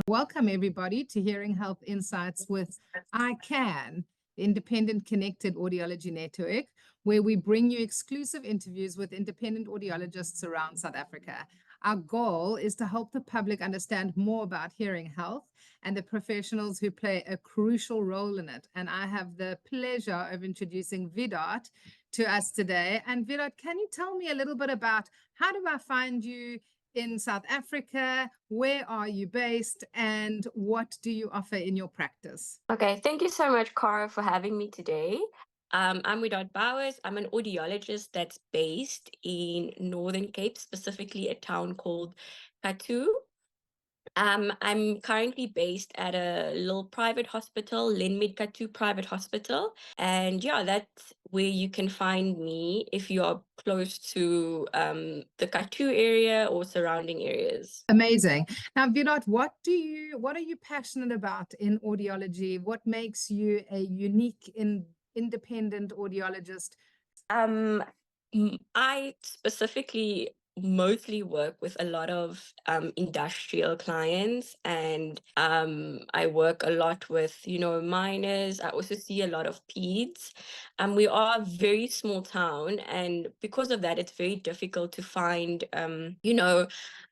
Welcome everybody to Hearing Health Insights with iCAN, the Independent Connected Audiology Network, where we bring you exclusive interviews with independent audiologists around South Africa. Our goal is to help the public understand more about hearing health and the professionals who play a crucial role in it. And I have the pleasure of introducing Wiedaad to us today. And Wiedaad, can you tell me a little bit about how do I find you in South Africa? Where are you based and what do you offer in your practice? Okay, thank you so much, Cara, for having me today. I'm Wiedaad Bowers. I'm an audiologist that's based in Northern Cape, specifically a town called Katu. I'm currently based at a little private hospital, Lenmid Katu Private Hospital. And yeah, that's where you can find me if you are close to the Katu area or surrounding areas. Amazing. Now, Wiedaad, what are you passionate about in audiology? What makes you a unique independent audiologist? I specifically mostly work with a lot of industrial clients, and I work a lot with, minors. I also see a lot of peds. We are a very small town, and because of that, it's very difficult to find,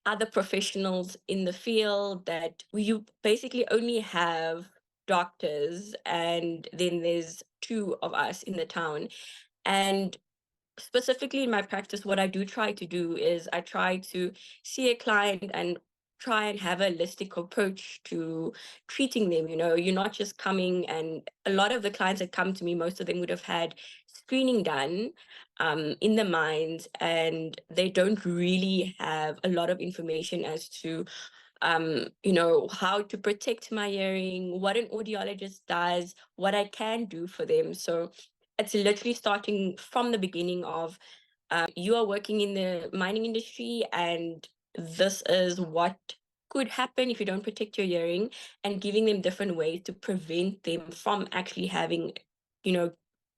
other professionals in the field that you basically only have doctors, and then there's two of us in the town. And specifically in my practice, what I do try to do is I try to see a client and try and have a holistic approach to treating them. You're not just coming, and a lot of the clients that come to me, most of them would have had screening done in the minds, and they don't really have a lot of information as to how to protect my hearing, what an audiologist does, what I can do for them. So it's literally starting from the beginning of you are working in the mining industry, and this is what could happen if you don't protect your hearing, and giving them different ways to prevent them from actually having,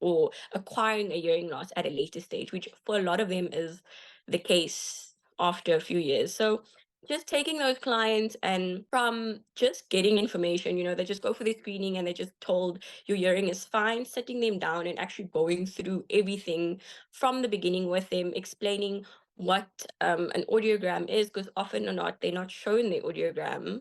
or acquiring a hearing loss at a later stage, which for a lot of them is the case after a few years. So just taking those clients, and from just getting information, they just go for the screening and they're just told your hearing is fine, sitting them down and actually going through everything from the beginning with them, explaining what an audiogram is, because often or not they're not shown the audiogram.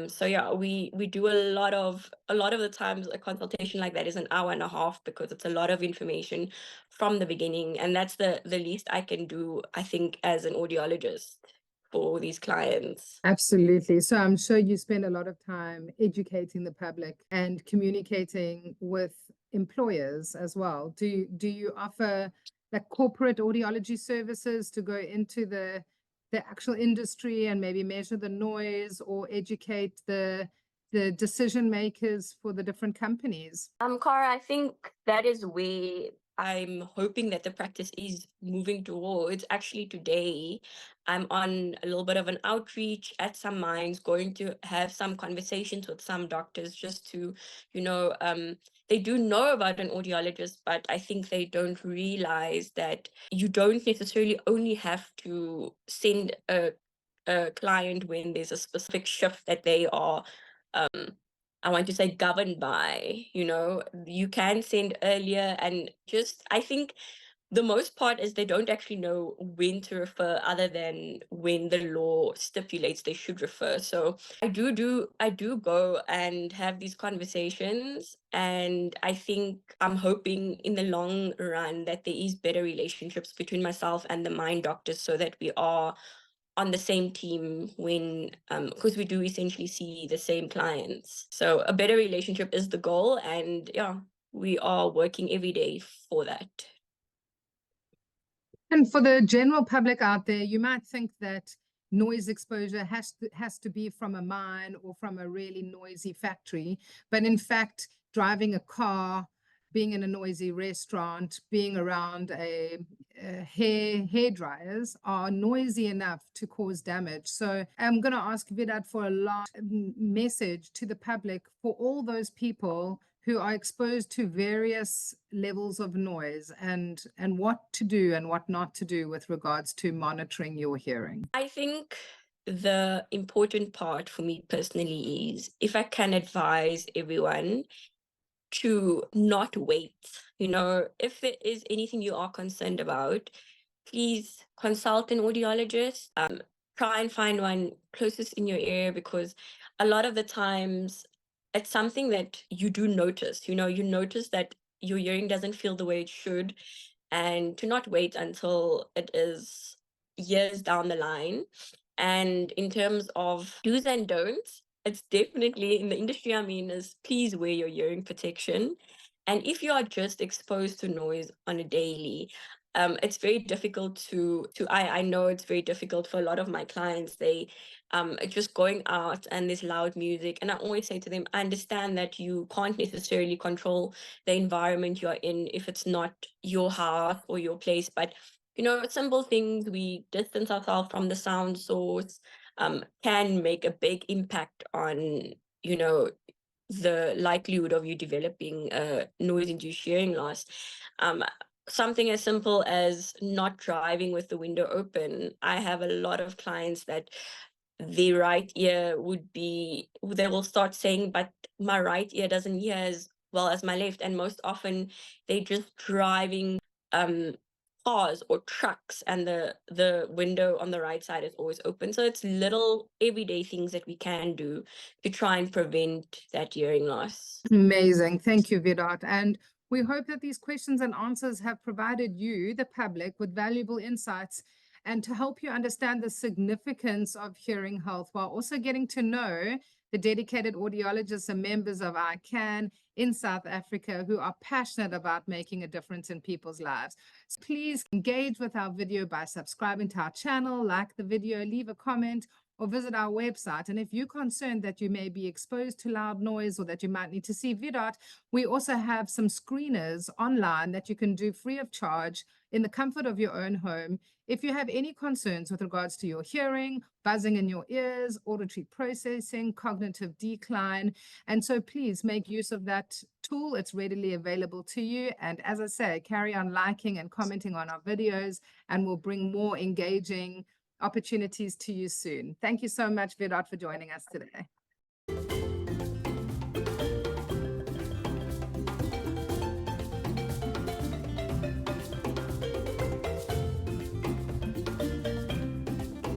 So yeah, we do a lot of the times a consultation like that is an hour and a half, because it's a lot of information from the beginning, and that's the least I can do, I think, as an audiologist for these clients. Absolutely. So I'm sure you spend a lot of time educating the public and communicating with employers as well. Do you offer like corporate audiology services to go into the actual industry and maybe measure the noise or educate the decision makers for the different companies? Cara, I think that is where I'm hoping that the practice is moving towards. Actually, today, I'm on a little bit of an outreach at some mines, going to have some conversations with some doctors just to, they do know about an audiologist, but I think they don't realize that you don't necessarily only have to send a client when there's a specific shift that they are I want to say governed by. You can send earlier, and just, I think the most part is they don't actually know when to refer, other than when the law stipulates they should refer. So I do go and have these conversations, and I think I'm hoping in the long run that there is better relationships between myself and the mind doctors, so that we are on the same team when because we do essentially see the same clients. So a better relationship is the goal, and yeah, we are working every day for that. And for the general public out there, you might think that noise exposure has to be from a mine or from a really noisy factory, but in fact, driving a car, being in a noisy restaurant, being around a hair dryers are noisy enough to cause damage. So I'm going to ask Wiedaad for a last message to the public for all those people who are exposed to various levels of noise, and what to do and what not to do with regards to monitoring your hearing. I think the important part for me personally is if I can advise everyone to not wait. You know, if there is anything you are concerned about, please consult an audiologist. Try and find one closest in your area, because a lot of the times it's something that you do notice. You know, you notice that your hearing doesn't feel the way it should, and to not wait until it is years down the line. And in terms of do's and don'ts, it's definitely in the industry I'm in is please wear your hearing protection. And if you are just exposed to noise on a daily, it's very difficult I know it's very difficult for a lot of my clients. They just going out and there's loud music. And I always say to them, I understand that you can't necessarily control the environment you're in if it's not your house or your place, but you know, simple things, we distance ourselves from the sound source, can make a big impact on, you know, the likelihood of you developing a noise-induced hearing loss. Something as simple as not driving with the window open. I have a lot of clients that the right ear they will start saying, but my right ear doesn't hear as well as my left. And most often they're just driving cars or trucks, and the window on the right side is always open. So it's little everyday things that we can do to try and prevent that hearing loss. Amazing. Thank you, Wiedaad. And we hope that these questions and answers have provided you, the public, with valuable insights and to help you understand the significance of hearing health while also getting to know the dedicated audiologists and members of iCAN in South Africa who are passionate about making a difference in people's lives. So please engage with our video by subscribing to our channel, like the video, leave a comment, or visit our website. And if you're concerned that you may be exposed to loud noise or that you might need to see Wiedaad, we also have some screeners online that you can do free of charge in the comfort of your own home. If you have any concerns with regards to your hearing, buzzing in your ears, auditory processing, cognitive decline, and so please make use of that tool. It's readily available to you. And as I say, carry on liking and commenting on our videos, and we'll bring more engaging opportunities to you soon. Thank you so much, Wiedaad, for joining us today.